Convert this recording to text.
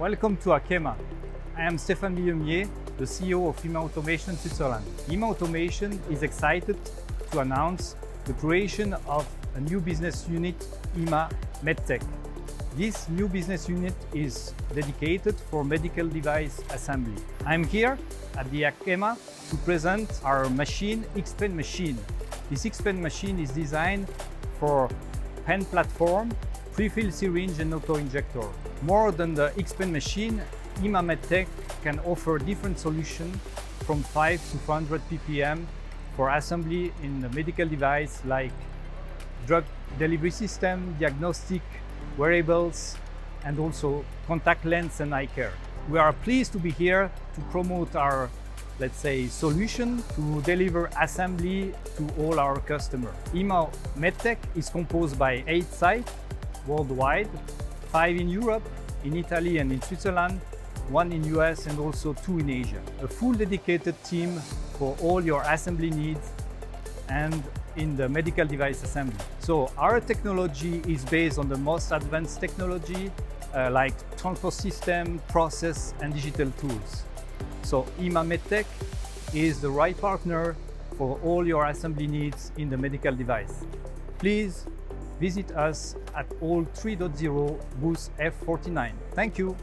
Welcome to ACHEMA. I am Stéphane Vuilleumier, the CEO of IMA Automation Switzerland. IMA Automation is excited to announce the creation of a new business unit, IMA MED-TECH. This new business unit is dedicated for medical device assembly. I'm here at the ACHEMA to present our machine, X-Pen machine. This X-Pen machine is designed for pen platform, pre-filled syringe and auto-injector. More than the X-Pen machine, IMA MED-TECH can offer different solutions from 5 to 400 ppm for assembly in the medical device like drug delivery system, diagnostic, wearables, and also contact lens and eye care. We are pleased to be here to promote our, let's say, solution to deliver assembly to all our customers. IMA MED-TECH is composed by 8 sites worldwide, 5 in Europe, in Italy and in Switzerland, 1 in US and also 2 in Asia. A full dedicated team for all your assembly needs and in the medical device assembly. So our technology is based on the most advanced technology like transport system, process and digital tools. So IMA MED-TECH is the right partner for all your assembly needs in the medical device. Please visit us at Hall 3.0 booth F49. Thank you.